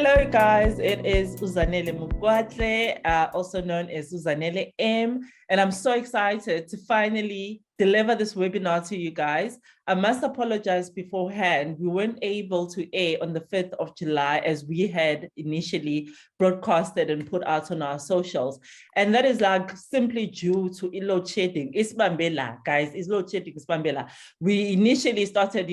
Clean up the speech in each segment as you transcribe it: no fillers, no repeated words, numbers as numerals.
Hello guys, it is Zanele Mokoatle, also known as Zanele M, and I'm so excited to finally deliver this webinar to you guys. I must apologize beforehand. We weren't able to air on the 5th of July as we had initially broadcasted and put out on our socials. And that is like simply due to load shedding. Isbambela, guys, it's load shedding, Isbambela. We initially started,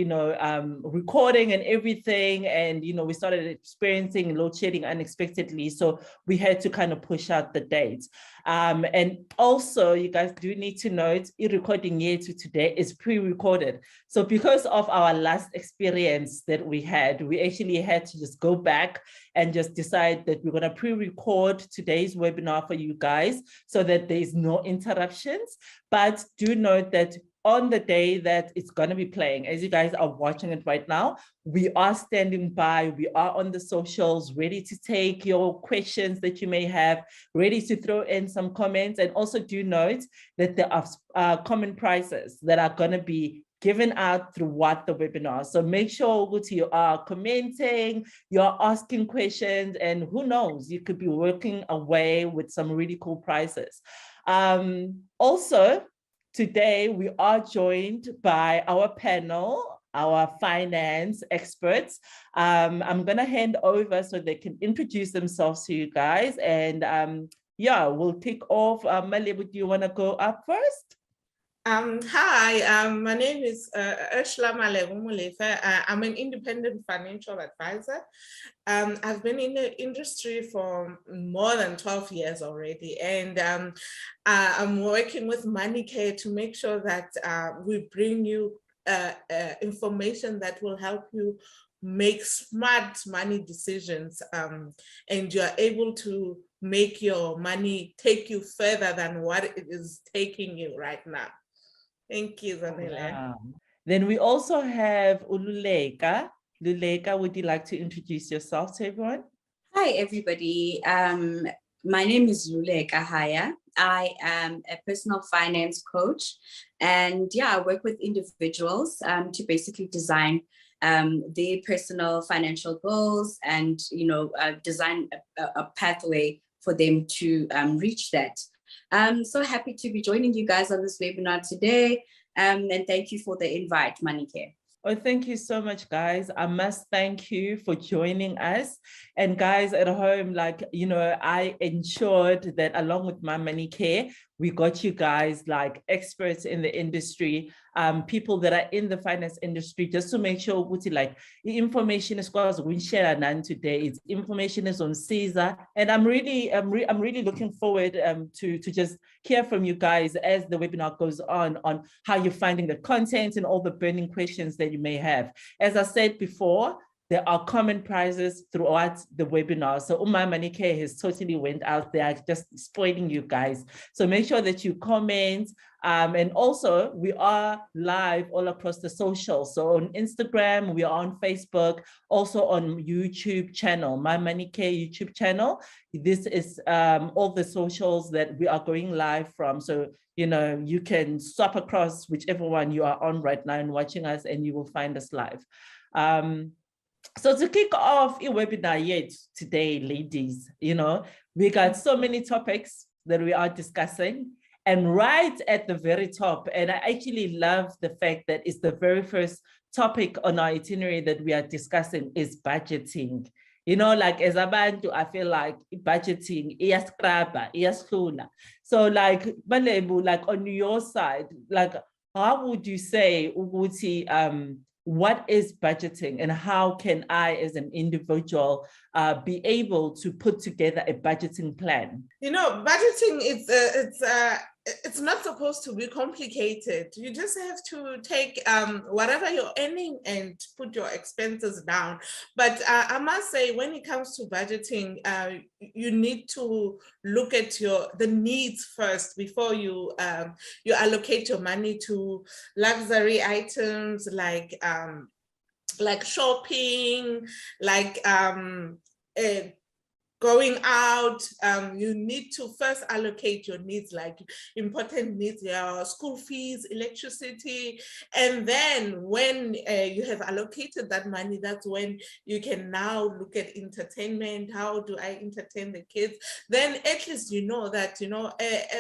recording and everything, and, we started experiencing load shedding unexpectedly. So we had to kind of push out the dates. And also, you guys do need to note, recording here to today is pre-recorded. So because of our last experience that we had, we actually had to just go back and just decide that we're going to pre-record today's webinar for you guys so that there is no interruptions. But do note that on the day that it's going to be playing, as you guys are watching it right now, we are standing by, we are on the socials, ready to take your questions that you may have, ready to throw in some comments. And also do note that there are common prizes that are going to be given out throughout the webinar. So make sure that you are commenting, you're asking questions, and who knows, you could be working away with some really cool prizes. Also, today, we are joined by our panel, our finance experts. I'm going to hand over so they can introduce themselves to you guys. And we'll kick off. Malebu, do you want to go up first? Hi, my name is Ursula Malebu. I'm an independent financial advisor. I've been in the industry for more than 12 years already, and I'm working with MoneyCare to make sure that we bring you information that will help you make smart money decisions, and you're able to make your money take you further than what it is taking you right now. Thank you, Zanele. Wow. Then we also have Ululeka. Luleka, would you like to introduce yourself to everyone? Hi, everybody. My name is Luleka Haya. I am a personal finance coach, and I work with individuals to basically design their personal financial goals and design a pathway for them to reach that. I'm so happy to be joining you guys on this webinar today, and thank you for the invite, MoneyCare. Oh, thank you so much, guys. I must thank you for joining us. And guys at home, I ensured that along with my MoneyCare, we got you guys like experts in the industry, people that are in the finance industry, just to make sure the information is we share today. It's information is on Caesar, and I'm really looking forward to just hear from you guys as the webinar goes on how you're finding the content and all the burning questions that you may have. As I said before, there are common prizes throughout the webinar. So My MoneyCare has totally went out there just spoiling you guys. So make sure that you comment. And also, we are live all across the socials. So on Instagram, we are on Facebook, also on YouTube channel, My MoneyCare YouTube channel. This is all the socials that we are going live from. So, you can swap across whichever one you are on right now and watching us, and you will find us live. So to kick off a webinar yet today, ladies, we got so many topics that we are discussing. And right at the very top, and I actually love the fact that it's the very first topic on our itinerary that we are discussing is budgeting. As abantu, I feel like budgeting, so Malebu, on your side, how would you say, Uguti, what is budgeting and how can I, as an individual, be able to put together a budgeting plan? Budgeting it's not supposed to be complicated. You just have to take whatever you're earning and put your expenses down. But I must say, when it comes to budgeting, you need to look at the needs first before you allocate your money to luxury items like shopping, going out, you need to first allocate your needs, like important needs, your school fees, electricity. And then when you have allocated that money, that's when you can now look at entertainment. How do I entertain the kids? Then at least you know that,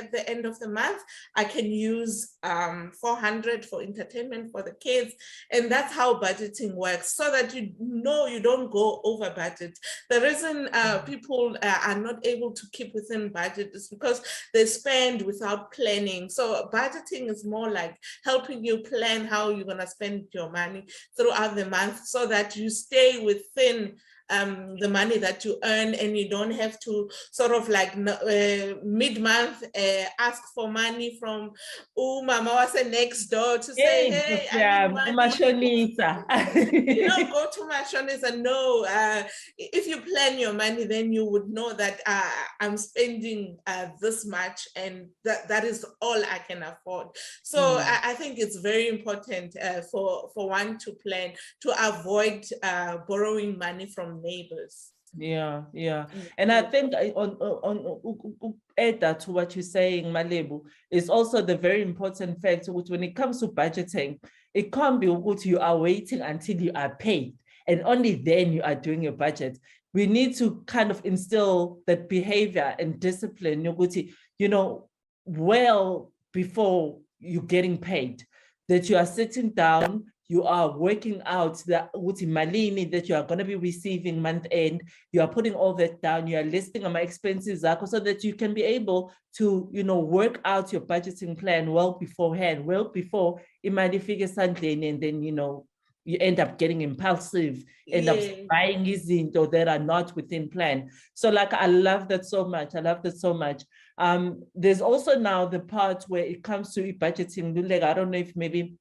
at the end of the month, I can use 400 for entertainment for the kids. And that's how budgeting works, so that you know you don't go over budget. The reason people are not able to keep within budget is because they spend without planning. So budgeting is more like helping you plan how you're going to spend your money throughout the month, so that you stay within the money that you earn, and you don't have to sort of like mid-month ask for money from mama was next door to say, hey, I need money. Go to Mashonisa. No, if you plan your money, then you would know that I'm spending this much, and that is all I can afford. So I think it's very important for one to plan, to avoid borrowing money from neighbors. Yeah. And I think on add that to what you're saying, Malebu, is also the very important fact which, when it comes to budgeting, it can't be what you are waiting until you are paid and only then you are doing your budget. We need to kind of instill that behavior and discipline, well before you're getting paid, that you are sitting down, you are working out the malini that you are going to be receiving month end. You are putting all that down. You are listing my expenses so that you can be able to, work out your budgeting plan well beforehand, well before it might figure something, and then, you end up getting impulsive, end up buying these that are not within plan. So I love that so much. There's also now the part where it comes to budgeting. I don't know if maybe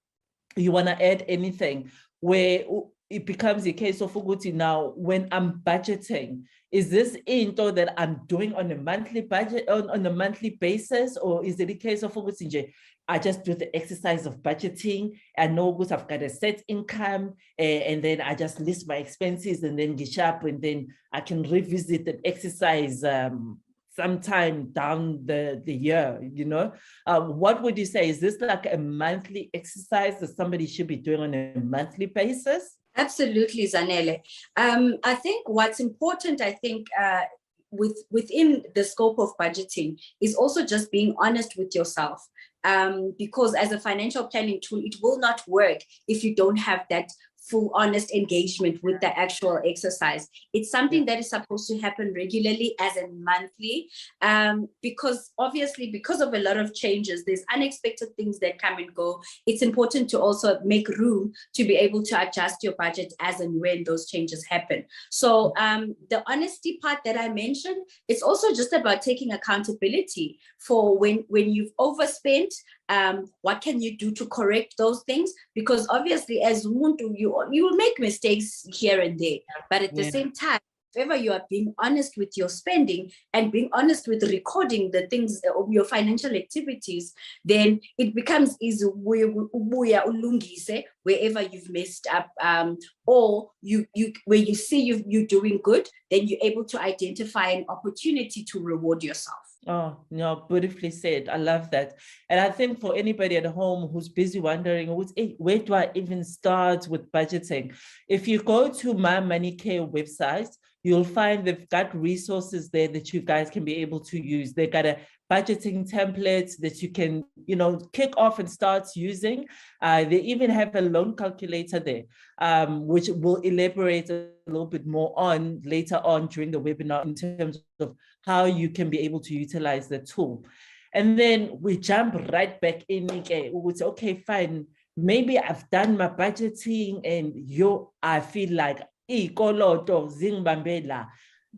you want to add anything, where it becomes a case of Uguti now, when I'm budgeting, is this into that I'm doing on a monthly budget, on a monthly basis, or is it a case of Uguti, I just do the exercise of budgeting, and know I've got a set income, and then I just list my expenses and then get up, and then I can revisit the exercise sometime down the year, what would you say? Is this like a monthly exercise that somebody should be doing on a monthly basis? Absolutely, Zanele. I think what's important, within the scope of budgeting is also just being honest with yourself. Because as a financial planning tool, it will not work if you don't have that full honest engagement with the actual exercise. It's something that is supposed to happen regularly as a monthly, because obviously because of a lot of changes, there's unexpected things that come and go. It's important to also make room to be able to adjust your budget as and when those changes happen. So the honesty part that I mentioned, it's also just about taking accountability for when you've overspent. What can you do to correct those things? Because obviously as Muntu, you will make mistakes here and there, but at the same time, if ever you are being honest with your spending and being honest with recording the things of your financial activities, then it becomes easy wherever you've messed up, or where you see you're doing good, then you're able to identify an opportunity to reward yourself. Oh, no, beautifully said. I love that. And I think for anybody at home who's busy wondering, where do I even start with budgeting? If you go to My Money Care website, you'll find they've got resources there that you guys can be able to use. They've got a budgeting template that you can, kick off and start using. They even have a loan calculator there, which we'll elaborate a little bit more on later on during the webinar in terms of how you can be able to utilize the tool. And then we jump right back in again. We would say, okay, fine. Maybe I've done my budgeting and I feel like,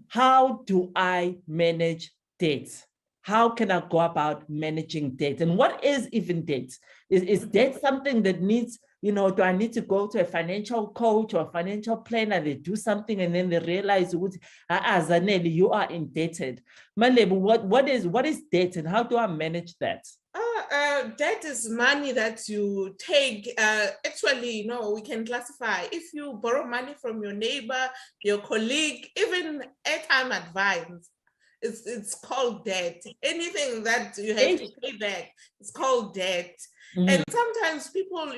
how do I manage debt? How can I go about managing debt? And what is even debt? Is debt something that needs, do I need to go to a financial coach or a financial planner? They do something and then they realize, Zanele, you are indebted. Malebu, what is debt and how do I manage that? Debt is money that you take. Actually, we can classify. If you borrow money from your neighbor, your colleague, even airtime advance, it's called debt. Anything that you have to pay back, it's called debt. And sometimes people,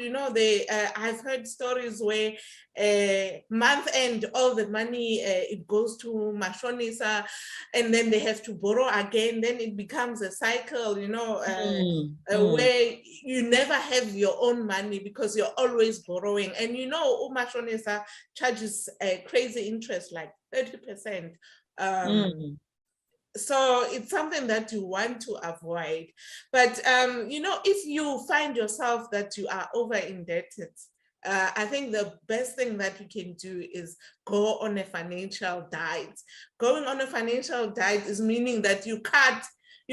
I've heard stories where month end, all the money, it goes to Mashonisa, and then they have to borrow again. Then it becomes a cycle, where you never have your own money because you're always borrowing. And Mashonisa charges a crazy interest, like 30%. So it's something that you want to avoid. But, if you find yourself that you are over indebted, I think the best thing that you can do is go on a financial diet. Going on a financial diet is meaning that you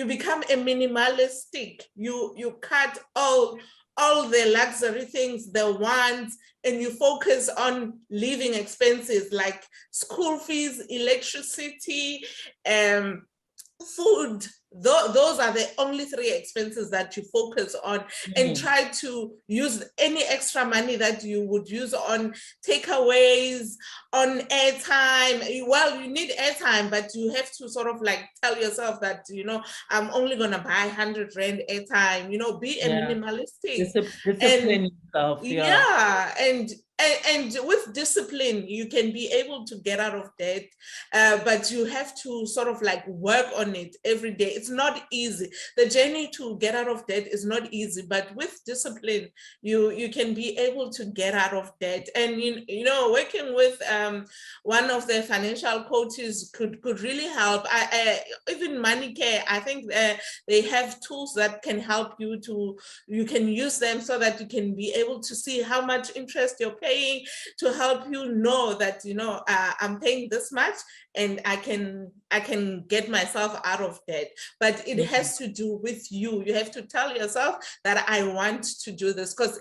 become a minimalistic. You cut all the luxury things, the wants, and you focus on living expenses like school fees, electricity, food. Those are the only 3 expenses that you focus on, and try to use any extra money that you would use on takeaways, on airtime. Well, you need airtime, but you have to sort of like tell yourself that, I'm only going to buy 100 Rand airtime, be a minimalistic. Discipline yourself. Yeah. And with discipline, you can be able to get out of debt, but you have to sort of like work on it every day. It's not easy. The journey to get out of debt is not easy, but with discipline, you can be able to get out of debt. And working with one of the financial coaches could really help. Even Money Care, I think they have tools that can help you can use them so that you can be able to see how much interest you're paying, to help you know that I'm paying this much and I can get myself out of debt. But it has to do with you. You have to tell yourself that I want to do this, because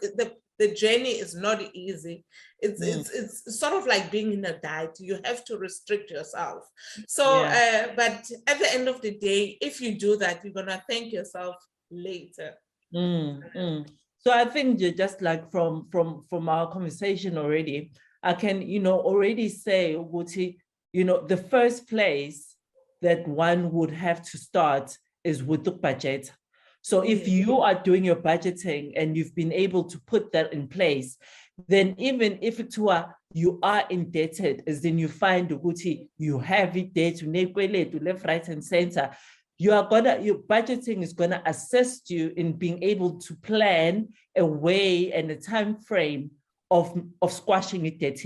the journey is not easy. It's sort of like being in a diet. You have to restrict yourself. So but at the end of the day, if you do that, you're gonna thank yourself later. So I think just like from our conversation already, I can already say, Uguti, the first place that one would have to start is with the budget. So if you are doing your budgeting and you've been able to put that in place, then even if you are indebted, as then you find, Uguti, you have it debt, to left, right, and center. Your budgeting is gonna assist you in being able to plan a way and a time frame of squashing it.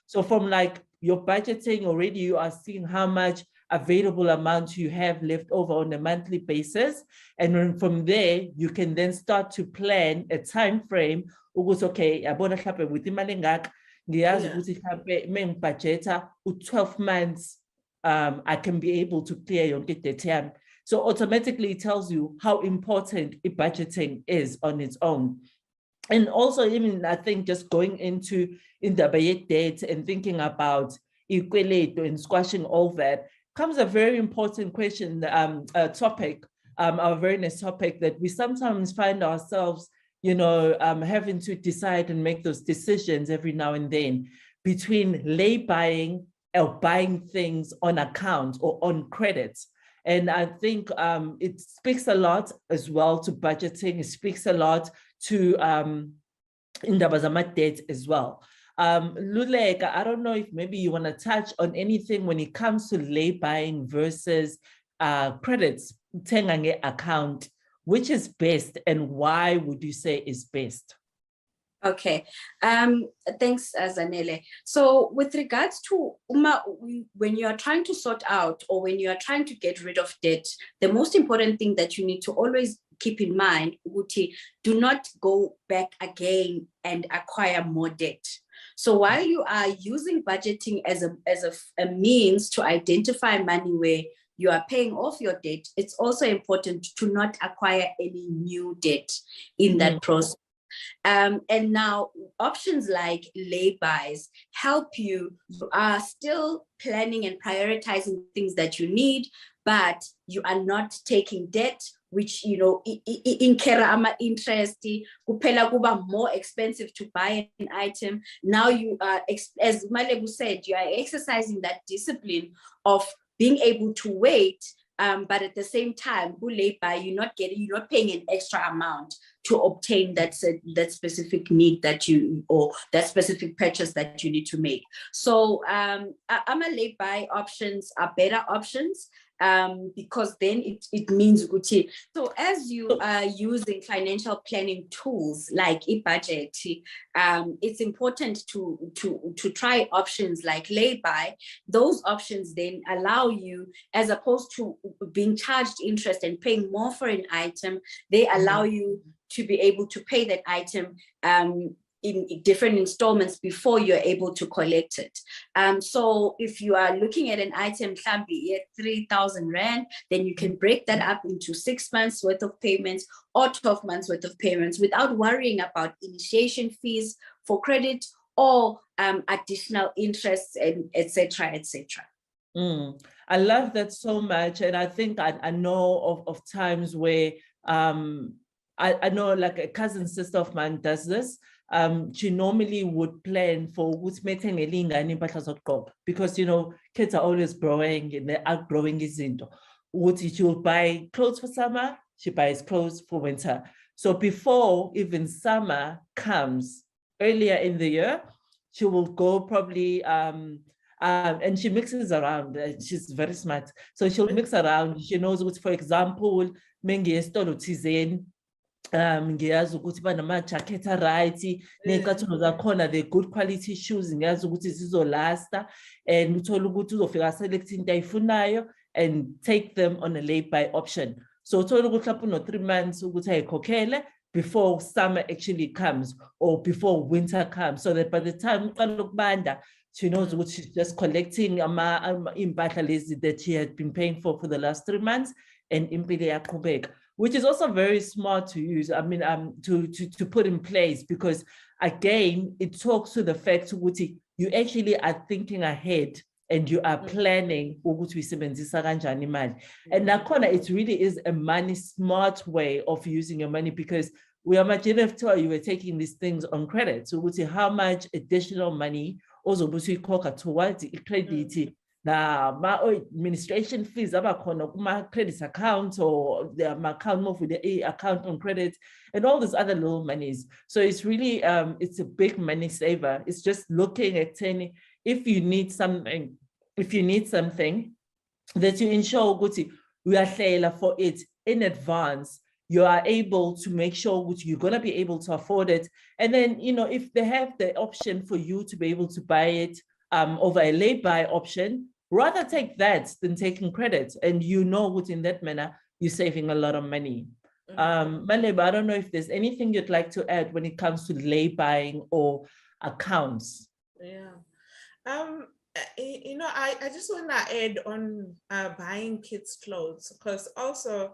So from like your budgeting already, you are seeing how much available amount you have left over on a monthly basis, and then from there you can then start to plan a time frame. Okay, yabona mhlambe with imali engaka ngiyazi ukuthi mhlambe mengibudgeta u-12 months, I can be able to clear yonke debt yami. So automatically it tells you how important budgeting is on its own. And also, even I think just going into indaba debt and thinking about ikweletu and squashing all that comes a very important question, topic, our very next topic, that we sometimes find ourselves, having to decide and make those decisions every now and then between lay buying or buying things on account or on credit. And I think it speaks a lot as well to budgeting. It speaks a lot to indaba zama debt as well. Luleka, I don't know if maybe you want to touch on anything when it comes to lay buying versus credits, tengange account, which is best and why would you say is best? Okay, thanks, Zanele. So with regards to when you are trying to sort out or when you are trying to get rid of debt, the most important thing that you need to always keep in mind, Uguti, do not go back again and acquire more debt. So while you are using budgeting as a means to identify money where you are paying off your debt, it's also important to not acquire any new debt in that process. And now options like lay-bys help you. You are still planning and prioritizing things that you need, but you are not taking debt, which, you know, in kerama interest, kupela kuba more expensive to buy an item. Now you are, as Malebu said, you are exercising that discipline of being able to wait, but at the same time, you're not paying an extra amount to obtain that specific need that you, or that specific purchase that you need to make. So lay-by options are better options, because then it means good. So as you are using financial planning tools like e-budget, it's important to try options like lay-by. Those options then allow you, as opposed to being charged interest and paying more for an item, they allow you to be able to pay that item in different installments before you're able to collect it. So if you are looking at an item, at 3,000 Rand, then you can break that up into 6 months worth of payments or 12 months worth of payments without worrying about initiation fees for credit or additional interest, and etc. etc. I love that so much. And I think I know of times where I know, like, a cousin sister of mine does this. She normally would plan for because, you know, kids are always growing and they're outgrowing izinto. She will buy clothes for summer, she buys clothes for winter. So before even summer comes, earlier in the year, she will go probably and she mixes around. She's very smart. So she'll mix around. She knows what, for example, mengi estolo thizeni, ngiyazi ukuthi banama-jacket right, ney'cathulo zakhona, the good quality shoes, ngiyazi ukuthi zizolasta, and uthole ukuthi uzofika select into ayifunayo and take them on a lay-by option. So uthole ukuthi lapho no 3 months ukuthi ayikhokhele before summer actually comes or before winter comes, so that by the time uqala ukubanda, she knows what she's just collecting impahla lezi that she had been paying for the last 3 months, and impilo iyaqhubeka, which is also very smart to use. I mean, to put in place, because again, it talks to the fact that you actually are thinking ahead and you are planning ukuthi uyisebenzisa kanjani imali. And nakhona, it really is a money smart way of using your money, because we imagine if you were taking these things on credit, so how much additional money ozobe uyikhokha towards i-credit, administration fees abakhona kuma-credit account, or the account move with the account on credit, and all these other little monies. So it's really it's a big money saver. It's just looking at if you need something that you ensure ukuthi uyahlela for it in advance, you are able to make sure that you're going to be able to afford it. And then, you know, if they have the option for you to be able to buy it over a lay-by option, rather take that than taking credit. And you know what, in that manner, you're saving a lot of money. Maleba, I don't know if there's anything you'd like to add when it comes to lay-buying or accounts. Yeah. You know, I just want to add on buying kids' clothes, because also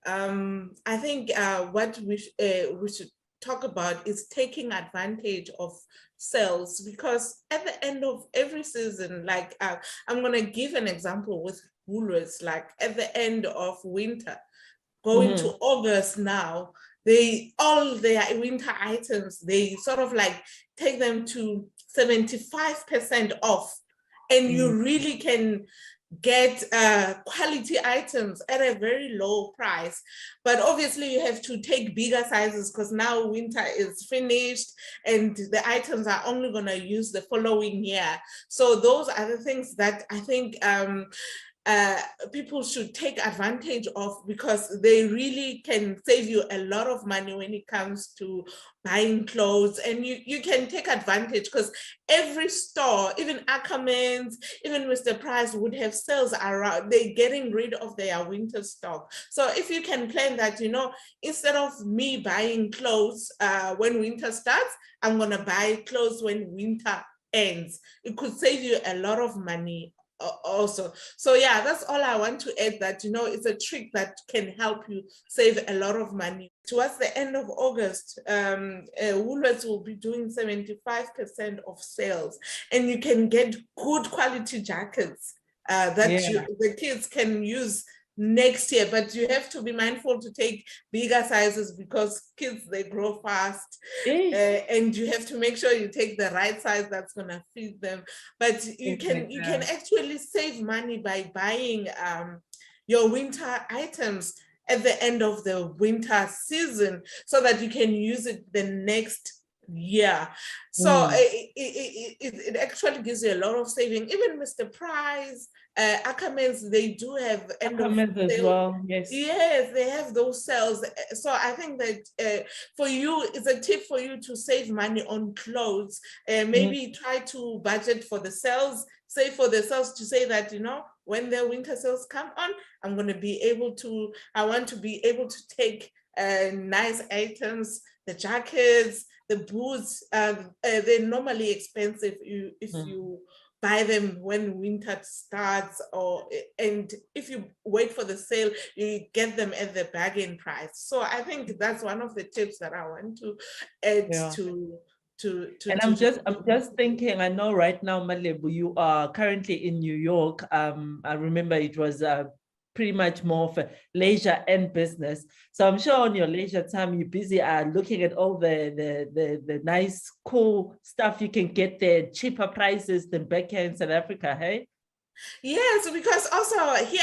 I think what we should talk about is taking advantage of sales, because at the end of every season, like I'm going to give an example with Woolworths, like at the end of winter, going to August now, all their winter items, they sort of like take them to 75% off, and you really can get quality items at a very low price. But obviously you have to take bigger sizes, because now winter is finished and the items are only going to use the following year. So those are the things that I think people should take advantage of, because they really can save you a lot of money when it comes to buying clothes. And you can take advantage, because every store, even Ackermans, even Mr. Price, would have sales around. They're getting rid of their winter stock. So if you can plan that, you know, instead of me buying clothes when winter starts, I'm going to buy clothes when winter ends. It could save you a lot of money also. So yeah, that's all I want to add, that, you know, it's a trick that can help you save a lot of money. towards the end of August, Woolworths will be doing 75% of sales, and you can get good quality jackets that the kids can use next year, but you have to be mindful to take bigger sizes because kids, they grow fast, and you have to make sure you take the right size that's going to fit them. But you can actually save money by buying your winter items at the end of the winter season so that you can use it the next year. So it actually gives you a lot of saving. Even Mr. Price, Ackermans, they do have end of sale as well. Yes, they have those sales. So I think that for you, it's a tip for you to save money on clothes. Maybe try to budget for the sales, save for the sales, to say that, you know, when the winter sales come on, I want to be able to take nice items, the jackets, the boots. They're normally expensive if you buy them when winter starts, and if you wait for the sale, you get them at the bargain price. So I think that's one of the tips that I want to add I'm just thinking, I know right now, Malebu, you are currently in New York. I remember it was pretty much more for leisure and business. So I'm sure on your leisure time, you're busy looking at all the nice, cool stuff you can get there, cheaper prices than back here in South Africa, hey? Yes, because also here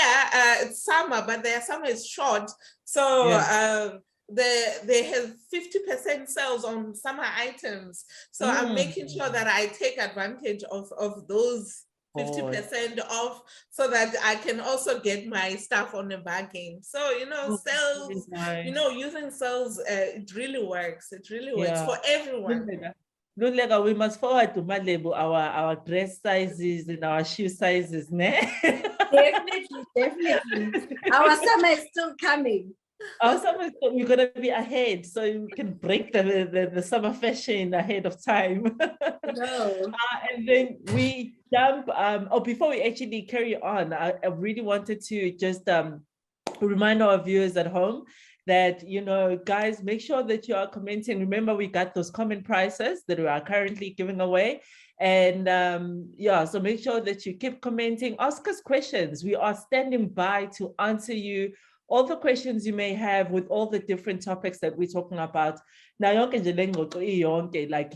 it's summer, but their summer is short. So they have 50% sales on summer items. So I'm making sure that I take advantage of those 50% off so that I can also get my stuff on a bargain. So, you know, sales, you know, using sales, it really works. It really works for everyone. Luleka, we must forward to Malebu our dress sizes and our shoe sizes, ne? Definitely. Our summer is still coming. Our summer, we're gonna be ahead, so you can break the summer fashion ahead of time. No. And then we jump. Before we actually carry on, I really wanted to just remind our viewers at home that, you know, guys, make sure that you are commenting. Remember, we got those comment prizes that we are currently giving away. And so make sure that you keep commenting, ask us questions. We are standing by to answer you all the questions you may have with all the different topics that we're talking about. Now, like,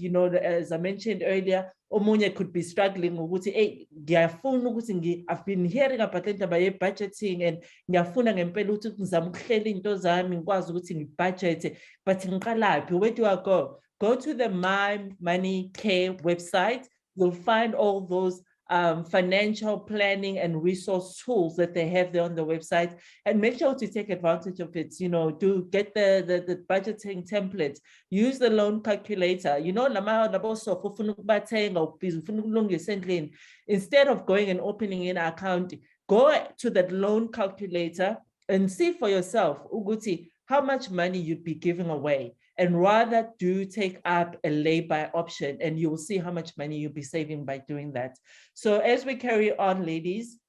you know, as I mentioned earlier, omunye could be struggling ukuthi ngiyafuna ukuthi I've been hearing about indaba ye-budgeting and ngiyafuna ngempela ukuthi ngizame ukuhlela into zami ngikwazi ukuthi ngibudgete, but ngiqalaphi? Where do I go? Go to the My Money Care website. You'll find all those financial planning and resource tools that they have there on the website, and make sure to take advantage of it. You know, do get the budgeting template, use the loan calculator. You know, instead of going and opening an account, go to that loan calculator and see for yourself, Uguti, how much money you'd be giving away. And rather do take up a lay-by option, and you will see how much money you'll be saving by doing that. So as we carry on, ladies,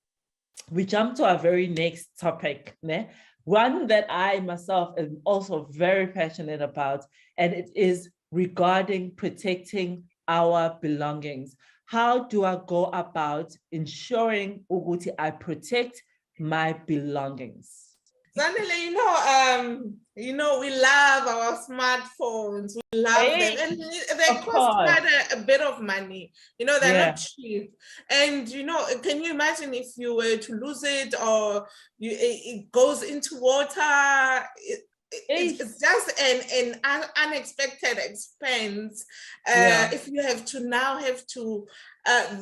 we jump to our very next topic, né? One that I myself am also very passionate about, and it is regarding protecting our belongings. How do I go about ensuring, Uguti, I protect my belongings? Zanele, you know, we love our smartphones. We love them, and they cost quite a bit of money. You know, they're not cheap. And you know, can you imagine if you were to lose it, or it goes into water? It's just an unexpected expense. If you have to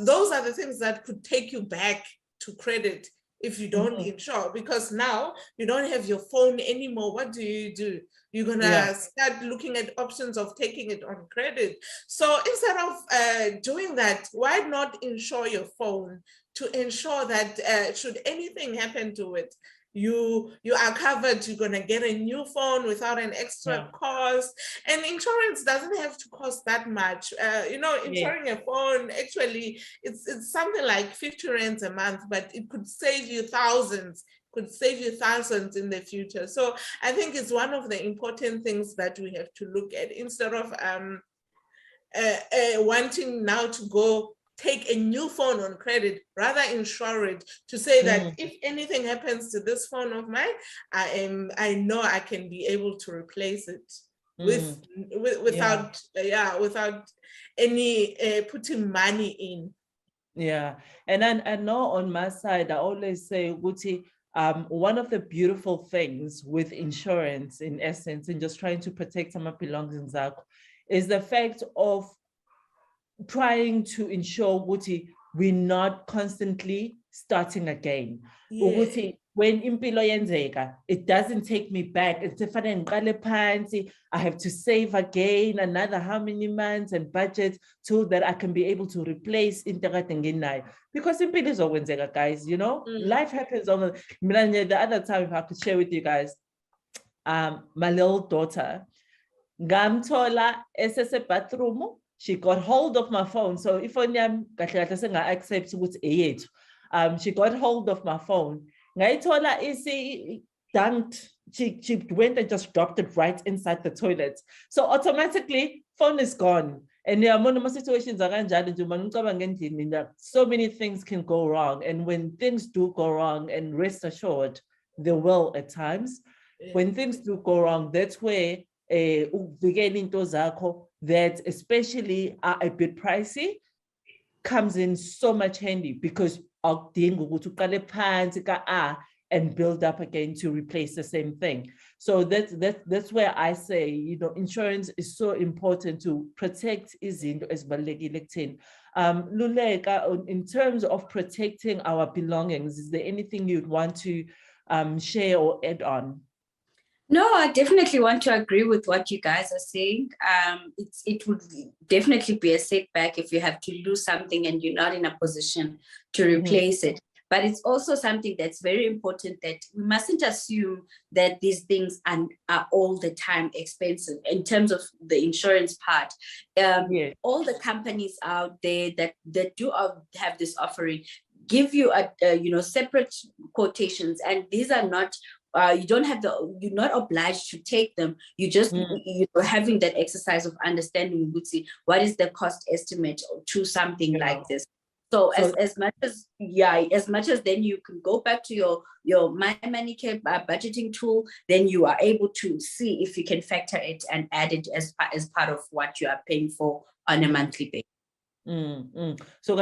those are the things that could take you back to credit if you don't insure, because now you don't have your phone anymore. What do? You're gonna start looking at options of taking it on credit. So instead of doing that, why not insure your phone to ensure that should anything happen to it, you are covered. You're gonna get a new phone without an extra cost, and insurance doesn't have to cost that much. You know, insuring a phone, actually it's something like 50 rands a month, but it could save you thousands could save you thousands in the future. So I think it's one of the important things that we have to look at, instead of wanting now to go take a new phone on credit, rather insure it, to say that if anything happens to this phone of mine, I know I can be able to replace it without any putting money in. Yeah, and I know on my side, I always say, Guti, one of the beautiful things with insurance, in essence, and just trying to protect some belongings, is the fact of trying to ensure Guti we're not constantly starting again. Yeah. When impilo yenzeka, it doesn't take me back. It's different. I have to save again another how many months and budget so that I can be able to replace integrating. Because impilo is always guys, you know, life happens on the other time. If I could share with you guys, my little daughter, ngamthola esese bathroom. She got hold of my phone. So if only I'm accept with she got hold of my phone. Ngaithola isi dunked. She went and just dropped it right inside the toilet. So automatically, phone is gone. And there are situations so many things can go wrong. And when things do go wrong, and rest assured, they will at times. When things do go wrong, that's where that especially are a bit pricey comes in so much handy, because and build up again to replace the same thing. So that's where I say, you know, insurance is so important to protect izinto ezibalulekile kuthina. Luleka, in terms of protecting our belongings, is there anything you'd want to share or add on? No, I definitely want to agree with what you guys are saying. It would definitely be a setback if you have to lose something and you're not in a position to replace it. But it's also something that's very important, that we mustn't assume that these things are all the time expensive in terms of the insurance part. All the companies out there that do have this offering give you separate quotations, and these are not you're not obliged to take them. You just you're having that exercise of understanding, what is the cost estimate to something like this. So as much as then you can go back to your My Money Care budgeting tool, then you are able to see if you can factor it and add it as part of what you are paying for on a monthly basis. So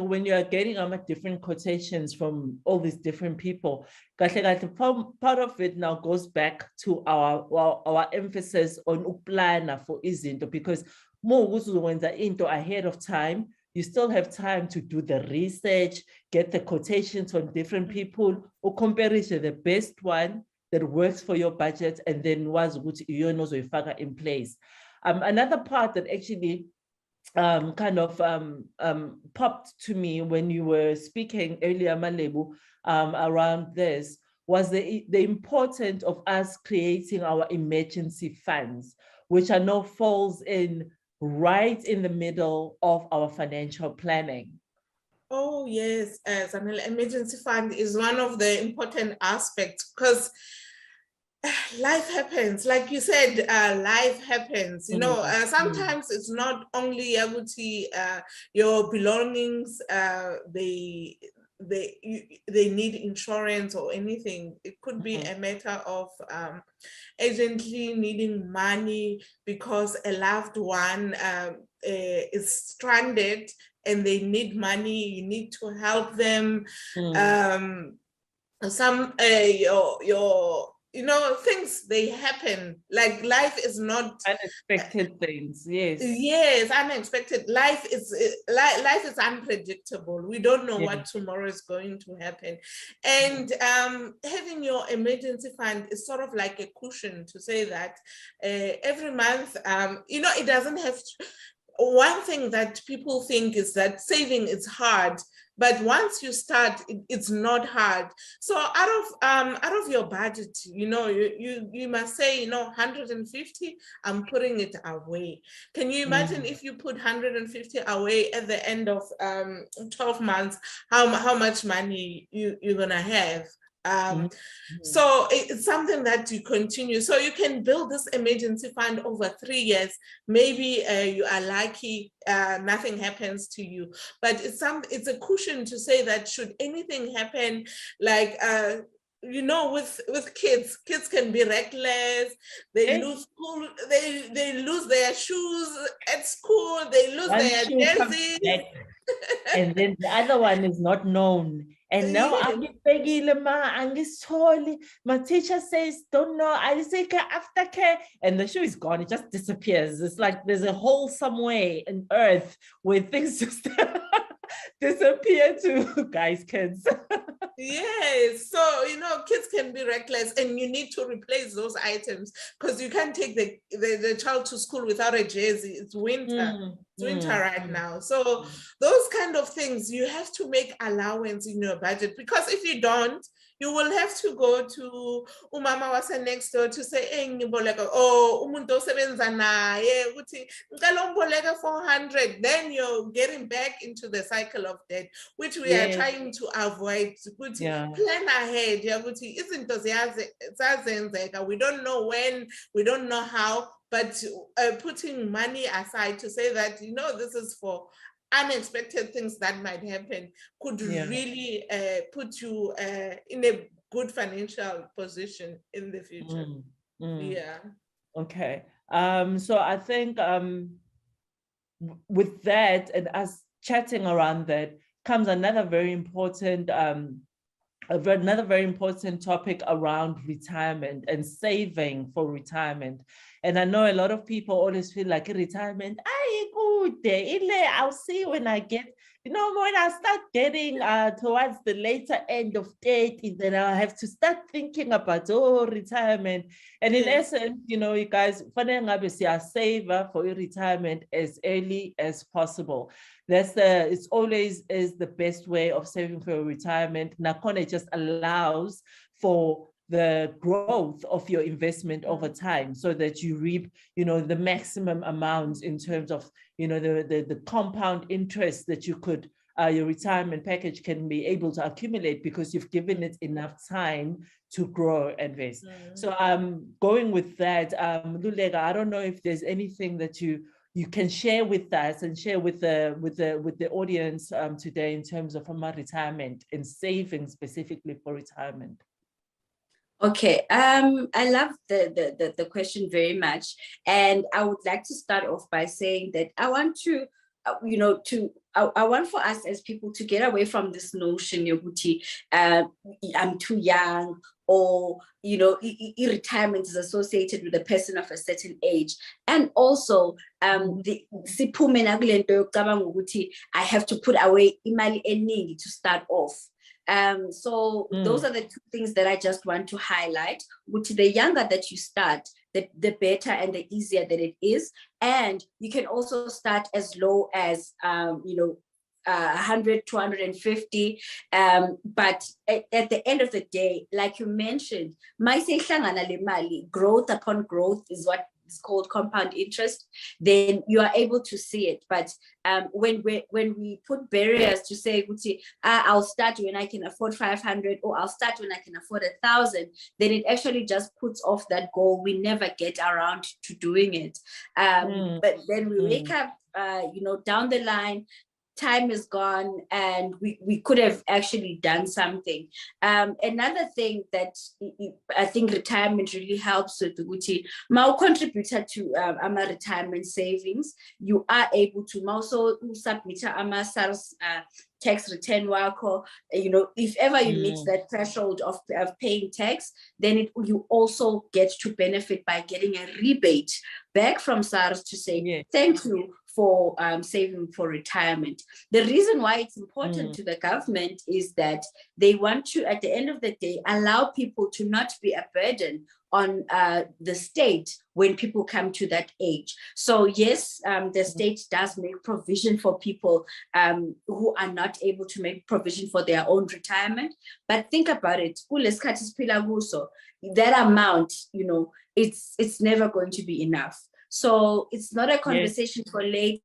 when you are getting different quotations from all these different people, part of it now goes back to our emphasis on uplana for izinto, because more into ahead of time. You still have time to do the research, get the quotations from different people, or compare the best one that works for your budget, and then was in place. Another part that actually popped to me when you were speaking earlier, Malebu, around this, was the importance of us creating our emergency funds, which I know falls in right in the middle of our financial planning. Oh yes, Zanele, emergency fund is one of the important aspects, because life happens, like you said, life happens, you know. Sometimes it's not only your belongings, they need insurance or anything. It could be a matter of urgently needing money because a loved one is stranded and they need money. You need to help them. Things, they happen. Like, life is not unexpected things. Yes, unexpected. Life is unpredictable. We don't know what tomorrow is going to happen. And having your emergency fund is sort of like a cushion to say that every month, it doesn't have to. One thing that people think is that saving is hard, but once you start, it's not hard. So out of your budget, you must say, 150, I'm putting it away. Can you imagine if you put 150 away at the end of 12 months, how much money you're gonna have? So it's something that you continue. So you can build this emergency fund over 3 years. Maybe you are lucky, nothing happens to you, but it's a cushion to say that should anything happen, like you know, with kids can be reckless. They lose school, they lose their shoes at school, they lose their jerseys. And then the other one is not known. And now my teacher says, don't know, I say aftercare, and the shoe is gone, it just disappears. It's like there's a hole somewhere in earth where things just disappear to kids. Yes, so you know, kids can be reckless, and you need to replace those items because you can't take the child to school without a jersey. It's winter. It's winter right now. So those kind of things, you have to make allowance in your budget, because if you don't, you will have to go to umama wase next door to say, oh, umuntu osebenza naye uthi ngicela umboleka 400. Then you're getting back into the cycle of debt, which we are trying to avoid. Plan ahead. Izinto ziyazenzeka. We don't know when, we don't know how, but putting money aside to say that, you know, this is for unexpected things that might happen could really put you in a good financial position in the future. Yeah. Okay. So I think with that and us chatting around that comes another very important topic around retirement and saving for retirement. And I know a lot of people always feel like retirement, I'll see when I get, when I start getting towards the later end of 30, then I'll have to start thinking about, retirement. And in essence, you guys, save for your retirement as early as possible. It's always is the best way of saving for your retirement. Nakone just allows for the growth of your investment over time so that you reap, the maximum amounts in terms of, the compound interest that you could, your retirement package can be able to accumulate because you've given it enough time to grow and invest. So going with that, Luleka, I don't know if there's anything that you can share with us and share with the audience today in terms of retirement and saving specifically for retirement. Okay, I love the question very much, and I would like to start off by saying that I want to, I want for us as people to get away from this notion, Yoguti, I'm too young, or retirement is associated with a person of a certain age, and also I have to put away imali eningi to start off. So those are the two things that I just want to highlight. Which the younger that you start, the better and the easier that it is. And you can also start as low as 100, 250. But at the end of the day, like you mentioned, growth upon growth is what is called compound interest. Then you are able to see it. But when we put barriers to say, I'll start when I can afford 500, or I'll start when I can afford 1,000, then it actually just puts off that goal. We never get around to doing it. But then we wake up, down the line, time is gone, and we could have actually done something. Another thing that I think retirement really helps with, Mao contributor to our retirement savings, you are able to also submit our SARS tax return wako, if ever you meet that threshold of paying tax, then you also get to benefit by getting a rebate back from SARS to say, thank you for saving for retirement. The reason why it's important to the government is that they want to, at the end of the day, allow people to not be a burden on the state when people come to that age. So yes, the state does make provision for people who are not able to make provision for their own retirement. But think about it, that amount, it's never going to be enough. So it's not a conversation for later.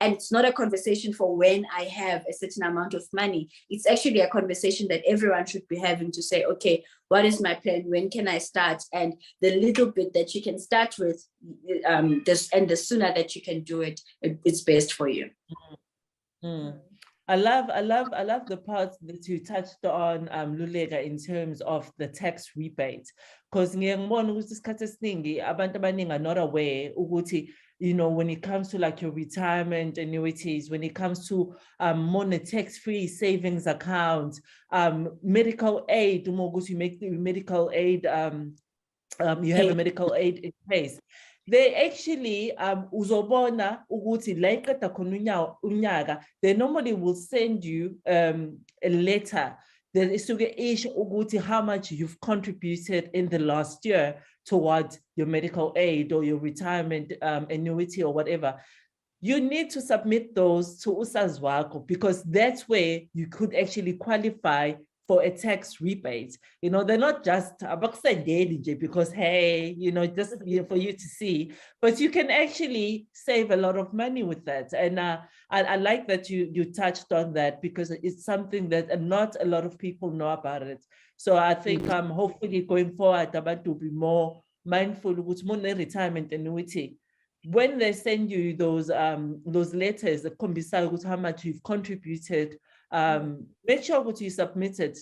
and it's not a conversation for when I have a certain amount of money. It's actually a conversation that everyone should be having to say, okay, what is my plan? When can I start? And the little bit that you can start with, and the sooner that you can do it, it's best for you. Mm. I love the part that you touched on, Luleka, in terms of the tax rebate, because ngiyangibona ukuthi isikhathi esiningi abantu abaningi are not aware ukuthi, you know, when it comes to like your retirement annuities, when it comes to more tax-free savings account, medical aid, you make the medical aid, you have a medical aid in place. They actually uzobona ukuthi la iqeda khona unyaka, they normally will send you a letter that is to get ukuthi how much you've contributed in the last year towards your medical aid or your retirement annuity or whatever. You need to submit those to usazwako, because that's where you could actually qualify for a tax rebate. You know, they're not just because, hey, you know, just for you to see, but you can actually save a lot of money with that. And I like that you touched on that, because it's something that not a lot of people know about it. So I think hopefully going forward, about to be more mindful with money retirement annuity. When they send you those letters that can be with how much you've contributed, make sure that you submit it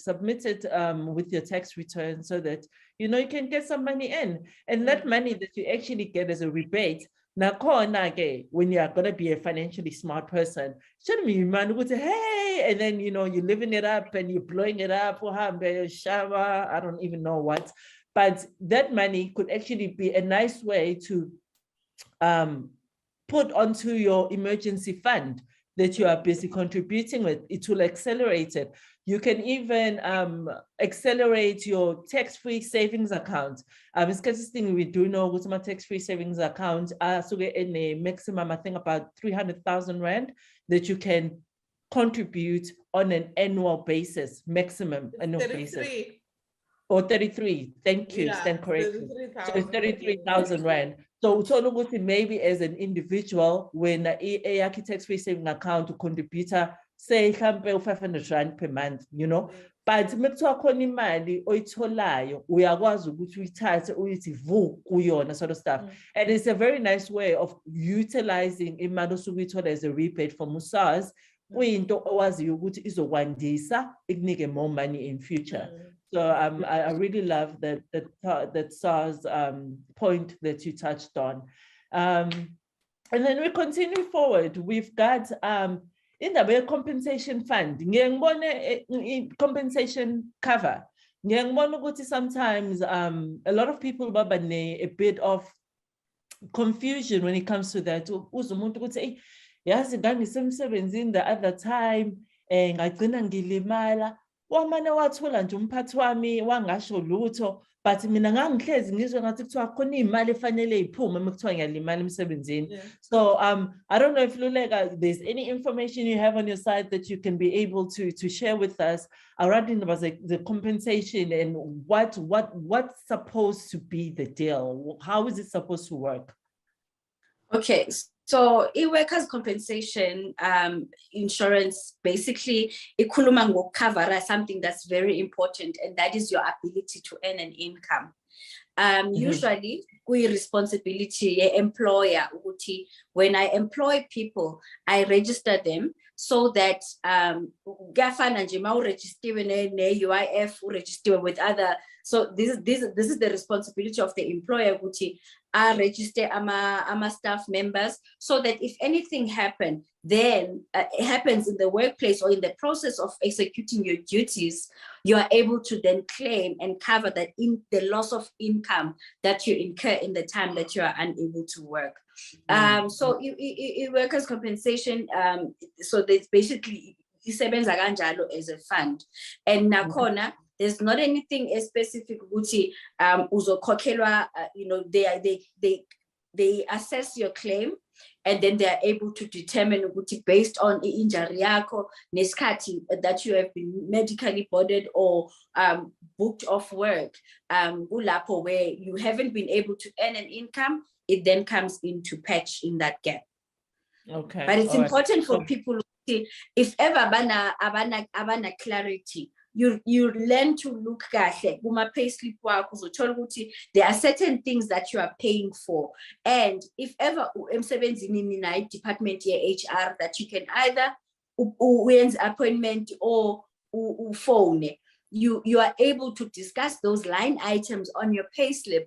with your tax return, so that you know you can get some money in, and that money that you actually get as a rebate. Now, when you are going to be a financially smart person, shouldn't be man would say, hey, and then you know you're living it up and you're blowing it up, or shower, I don't even know what, but that money could actually be a nice way to put onto your emergency fund that you are busy contributing with. It will accelerate it. You can even accelerate your tax-free savings account. It's consisting, we do know with my tax-free savings account, so in a maximum, I think about 300,000 Rand that you can contribute on an annual basis, maximum annual basis. Or 33, thank you, stand corrected. So it's 33,000 Rand. So maybe as an individual, when a tax-free saving account to contribute, say 500 Rand per month, you know. But mekuthiwa imali oyitholayo uyakwazi ukuthi uyithathe uyithi vu kuyona sort of stuff. And it's a very nice way of utilizing imali osuke uyithola as a rebate from USARS, kuyinto owaziyo ukuthi izokwandisa ikunike more money in future. So I really love that SARS point that you touched on. And then we continue forward. We've got in the compensation fund, compensation cover. Sometimes a lot of people have a bit of confusion when it comes to that. Umuntu ukuthi yazi ngangisemsebenzini the other time ngagcina ngilimala, wamane wathola nje umphathi wami wangasho lutho, but mina ngangihlezi ngizwe ngathi kuthiwa khona imali efanele iphume mekuthiwa ngiyalimala emsebenzini. So I don't know if Luleka, there's any information you have on your side that you can be able to share with us around about the compensation and what's supposed to be the deal. How is it supposed to work? Okay, so workers' compensation insurance, basically, ikhuluma ngokucover something that's very important, and that is your ability to earn an income. Usually, we responsibility employer. When I employ people, I register them so that gafana nje register ne UIF register with other. So this is the responsibility of the employer. I register ama staff members so that if anything happens in the workplace or in the process of executing your duties, you are able to then claim and cover that in the loss of income that you incur in the time that you are unable to work. So workers' compensation, so there's basically isebenza kanjalo as a fund, and nakhona there's not anything specific ukuthi uzokhokhelwa, you know, they assess your claim, and then they are able to determine ukuthi based on injury yakho nesikhathi that you have been medically boarded or booked off work, kulapho where you haven't been able to earn an income, it then comes in to patch in that gap. Okay. But it's important for So, people to see, if ever abana clarity, you learn to look kahle kuma payslip wakho uzothola ukuthi there are certain things that you are paying for, and if ever emsebenzini nina department ye HR that you can either uyenze appointment or phone, you are able to discuss those line items on your payslip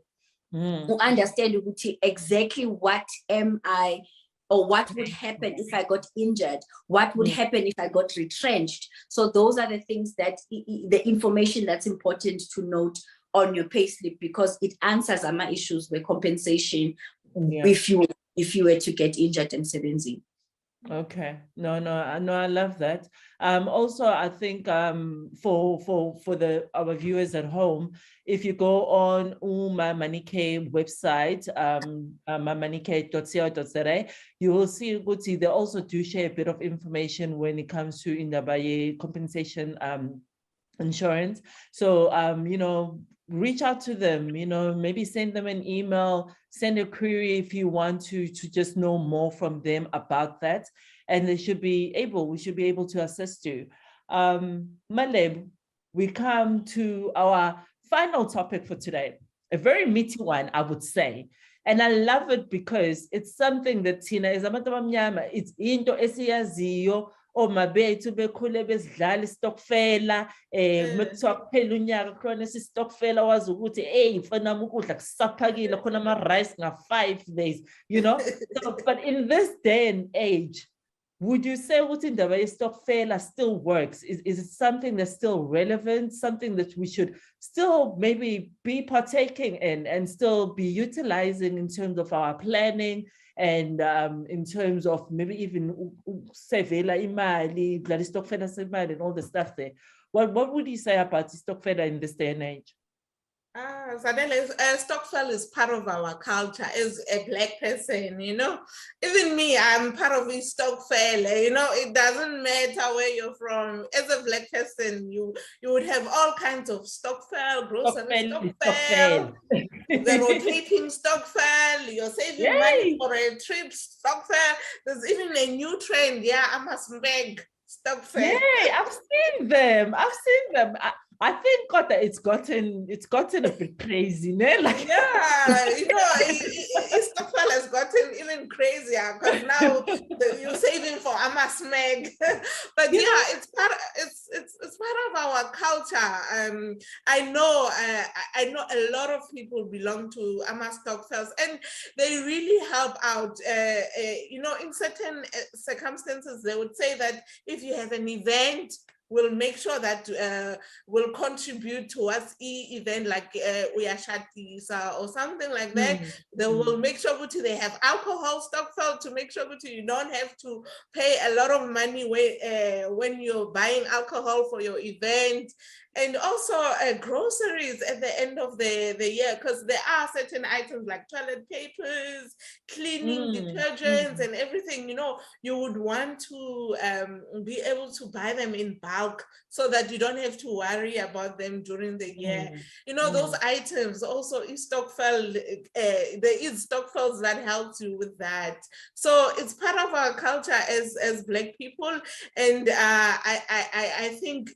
to understand exactly what am I, or what would happen if I got injured, what would happen if I got retrenched. So those are the things that the information that's important to note on your payslip, because it answers my issues with compensation if you were to get injured and sebenzi. Okay. No, I love that. Also, I think for our viewers at home, if you go on Mamanike website, mamanike.co.za, you will see they also do share a bit of information when it comes to Indabaye compensation insurance. So reach out to them, maybe send them an email, send a query if you want to just know more from them about that. And we should be able to assist you. Maleb, we come to our final topic for today, a very meaty one, I would say. And I love it because it's something that Tina is it's into esiyaziyo. Mabethu bekhule besidlala istokfela mekuthiwa kuphela unyaka khona isistokfela wazi ukuthi mfana wami ukudla kusaphakile khona ama-rice nga-5 days, so, but in this day and age, would you say ukuthi indaba yestokfela still works? Is it something that's still relevant, something that we should still maybe be partaking in and still be utilizing in terms of our planning, and in terms of maybe even sevela imali, stokfela semali, and all the stuff there? What would you say about stokfela in this day and age? Zanele, stokvel is part of our culture as a Black person, Even me, I'm part of a stokvel, it doesn't matter where you're from. As a Black person, you would have all kinds of stokvel, grocery stokvel, the rotating stokvel, you're saving money for a trip stokvel. There's even a new trend, I'm a beg stokvel. Yeah, I've seen them. I think it's gotten a bit crazy, né? Like, stokvel has gotten even crazier because now you're saving for Amasmeg. But it's part of our culture. I know a lot of people belong to Amas stokvels, and they really help out. In certain circumstances, they would say that if you have an event, we'll make sure that we'll contribute towards event like Uyashatisa or something like that. They will make sure they have alcohol stokvel to make sure you don't have to pay a lot of money when you're buying alcohol for your event. And also groceries at the end of the year, because there are certain items like toilet papers, cleaning detergents, and everything, you would want to be able to buy them in bulk so that you don't have to worry about them during the year. Those items also is stokvel, there is stokvels that helps you with that. So it's part of our culture as Black people. And I think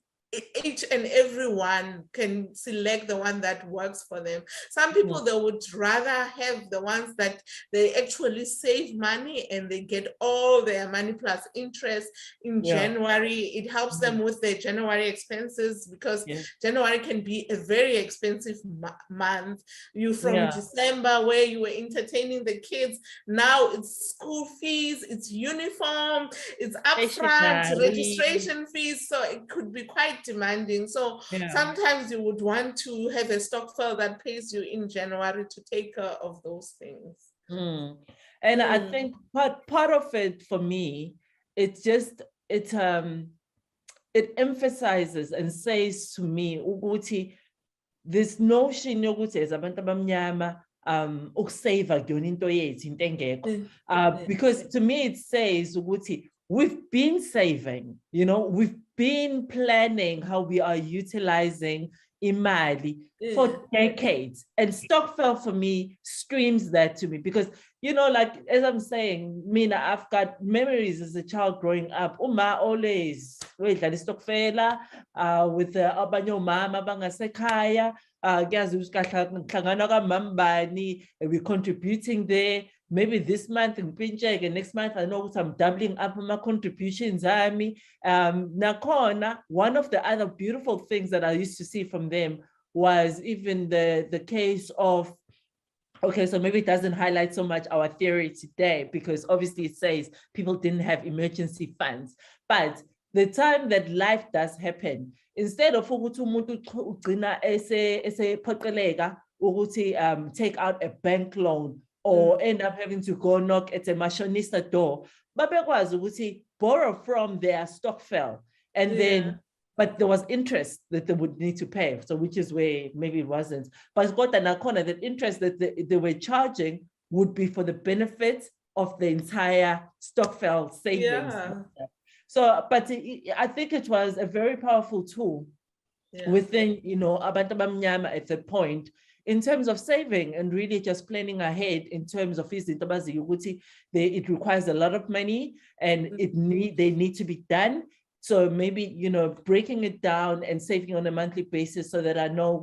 each and every one can select the one that works for them. Some people, they would rather have the ones that they actually save money and they get all their money plus interest in January. It helps them with their January expenses, because January can be a very expensive month. You from December, where you were entertaining the kids, now it's school fees, it's uniform, it's upfront registration fees, so it could be quite demanding. So sometimes you would want to have a stokvel that pays you in January to take care of those things. And I think part of it for me, it emphasizes and says to me ukuthi this notion yokuthi as abantu abamnyama ukusava kuyona into yethu into engekho, because to me it says ukuthi we've been saving, we've been planning how we are utilizing imali for decades. And stokvel for me screams that to me, because you know, like as I'm saying, Mina, I've got memories as a child growing up. Uma always with the stokfela, with abanye omama bangasekhaya, kuyazi ukuhlangana kamambani, we're contributing there. Maybe this month in Pinchek, next month I know I'm doubling up my contributions. Nakona, one of the other beautiful things that I used to see from them was even the case of, okay, so maybe it doesn't highlight so much our theory today, because obviously it says people didn't have emergency funds. But the time that life does happen, instead of take out a bank loan or end up having to go knock at a mashonista door, borrow from their stokvel, and then but there was interest that they would need to pay. So which is where maybe it wasn't. But got an corner that interest that they were charging would be for the benefit of the entire stokvel savings. Yeah. So, but I think it was a very powerful tool within, you know, abantu abamnyama at the point, in terms of saving and really just planning ahead in terms of it requires a lot of money and they need to be done. So maybe, you know, breaking it down and saving on a monthly basis so that I know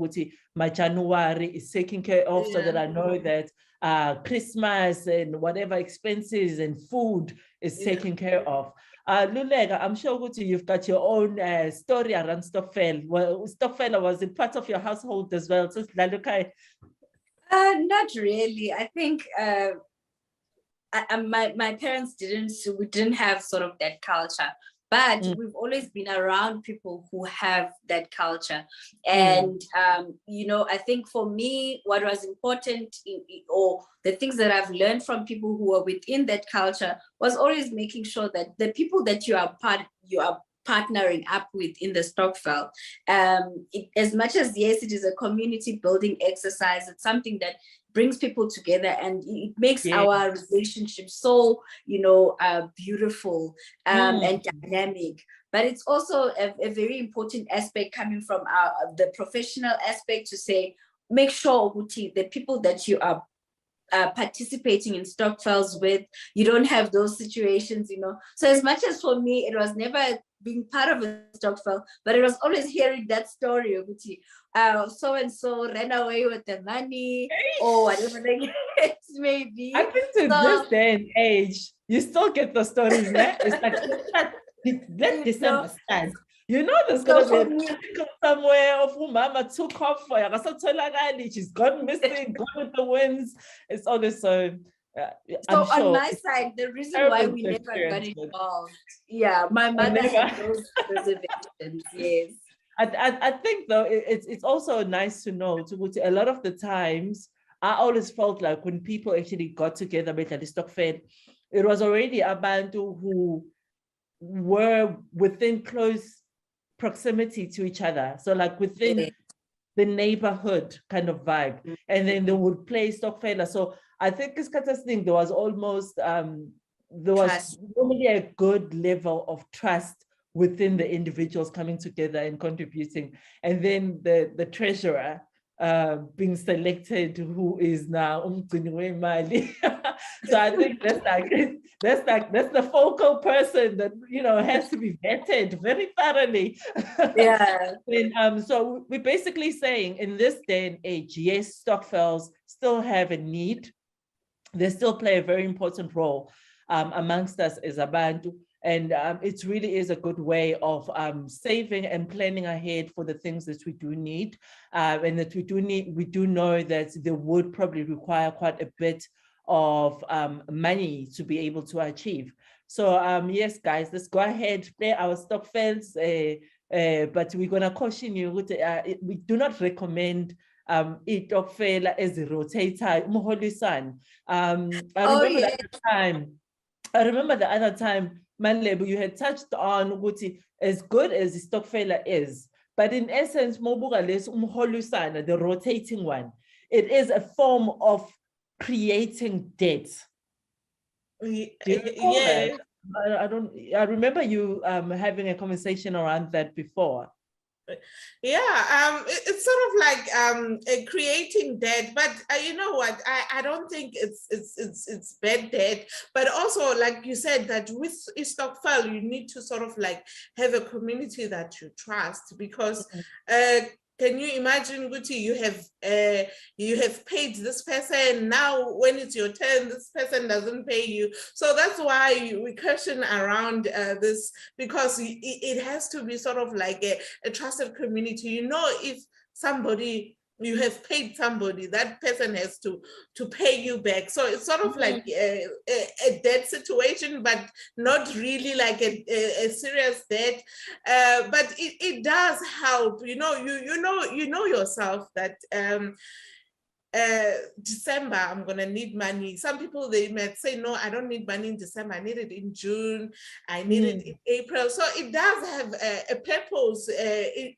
my January is taken care of, so that I know that Christmas and whatever expenses and food is taken care of. Lulega, I'm sure you've got your own story around stokvel. Well, stokvel was it part of your household as well? So, not really. I think my parents we didn't have sort of that culture. But we've always been around people who have that culture. And, you know, I think for me, what was important or the things that I've learned from people who are within that culture was always making sure that the people that you are partnering up with in the stokvel, as much as, yes, it is a community building exercise, it's something that brings people together and it makes our relationship so, you know, beautiful and dynamic. But it's also a very important aspect coming from the professional aspect to say, make sure the people that you are participating in stokvels with, you don't have those situations, you know. So as much as for me, it was never being part of a stokvel, but it was always hearing that story of so-and-so ran away with the money or whatever the case may be. I think to this day and age, you still get the stories, man. It's like, let December stand. You know there's going to be a article somewhere of who mama took off for you. She's gone missing, gone with the winds. It's always so... so on my side, the reason why we never got involved, my mother had those reservations, yes. I think though, it's also nice to know, a lot of the times, I always felt like when people actually got together with the stokvel, it was already abantu who were within close proximity to each other. So like within the neighborhood kind of vibe. And then they would play stokvel. So I think this kind of thing, there was almost, there was really a good level of trust within the individuals coming together and contributing. And then the treasurer being selected, who is now Umgciniwe Mali. So I think that's the focal person that, you know, has to be vetted very thoroughly. And, so we're basically saying in this day and age, yes, stokvels still have a need. They still play a very important role amongst us as Abantu. And it really is a good way of saving and planning ahead for the things that we do need. And that we do know that they would probably require quite a bit of money to be able to achieve. So yes, guys, let's go ahead, play our stokvels. But we're gonna caution you, we do not recommend itokfela as a rotator. I remember the other time, Manlebu, you had touched on as good as the stokfela is, but in essence, the rotating one, it is a form of creating debt. I remember you having a conversation around that before. Yeah, it's sort of like creating debt, but you know what? I don't think it's bad debt, but also like you said that with Stokvel, you need to sort of like have a community that you trust, because can you imagine, Guti, you have paid this person, now when it's your turn, this person doesn't pay you. So that's why we question around this, because it has to be sort of like a trusted community. You know, if somebody, you have paid somebody, that person has to pay you back. So it's sort of like a debt situation, but not really like a serious debt. But it does help. You know yourself that December, I'm gonna need money. Some people, they might say, no, I don't need money in December. I need it in June. I need it in April. So it does have a purpose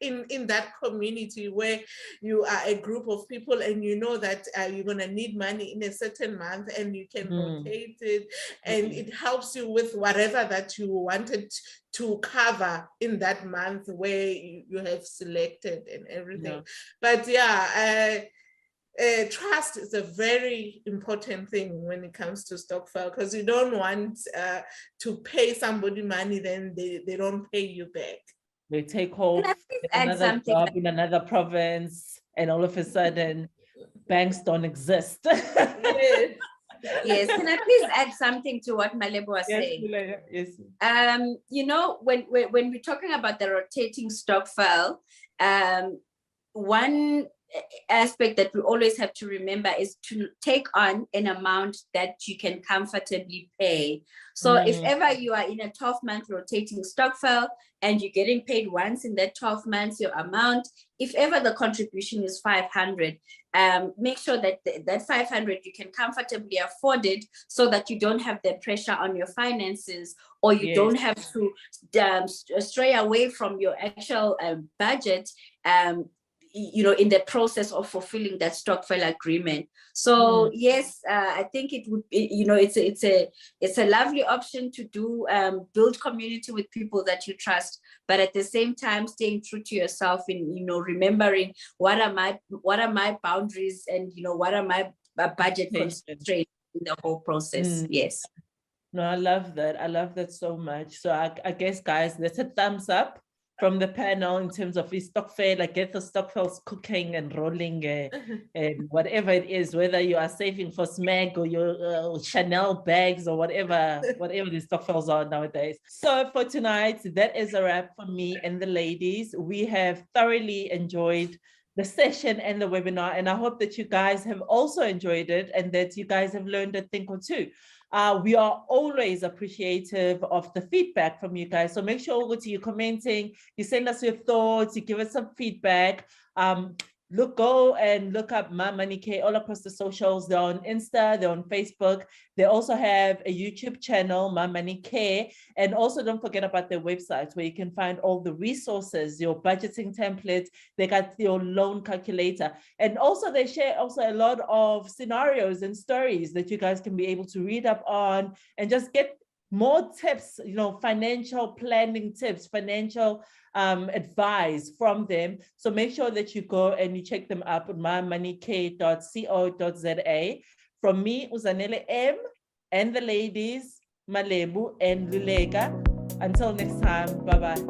in that community where you are a group of people and you know that you're gonna need money in a certain month and you can rotate it, and it helps you with whatever that you wanted to cover in that month where you have selected and everything. But yeah, trust is a very important thing when it comes to Stokvel, because you don't want to pay somebody money, then they don't pay you back. They take off another job in another province, and all of a sudden, banks don't exist. Yes. Yes, can I please add something to what Malebo was saying? Yes. You know, when we're talking about the rotating Stokvel, one aspect that we always have to remember is to take on an amount that you can comfortably pay. So if ever you are in a 12-month rotating Stokvel and you're getting paid once in that 12 months, your amount, if ever the contribution is 500, make sure that that 500 you can comfortably afford it, so that you don't have the pressure on your finances, or you don't have to stray away from your actual budget, you know, in the process of fulfilling that Stokvel agreement. So yes, I think it would be, you know, it's a lovely option to do, build community with people that you trust, but at the same time staying true to yourself in, you know, remembering what are my boundaries, and you know, what are my budget constraints in the whole process. Yes. No, I love that. I love that so much. So I guess, guys, that's a thumbs up from the panel in terms of his Stokvel. Like, get the Stokvels cooking and rolling, and whatever it is, whether you are saving for SMAG or your Chanel bags or whatever the Stokvels are nowadays. So for tonight, that is a wrap for me and the ladies. We have thoroughly enjoyed the session and the webinar, and I hope that you guys have also enjoyed it and that you guys have learned a thing or two. We are always appreciative of the feedback from you guys. So make sure you're commenting, you send us your thoughts, you give us some feedback. Go and look up My Money K all across the socials. They're on Insta, they're on Facebook. They also have a YouTube channel, My Money K. And also don't forget about their websites where you can find all the resources, your budgeting templates. They got your loan calculator. And also they share also a lot of scenarios and stories that you guys can be able to read up on and just get more tips, you know, financial planning tips, financial advice from them. So make sure that you go and you check them up on mymoneyk.co.za. From me, Zanele M, and the ladies, Malebu and Luleka. Until next time, bye-bye.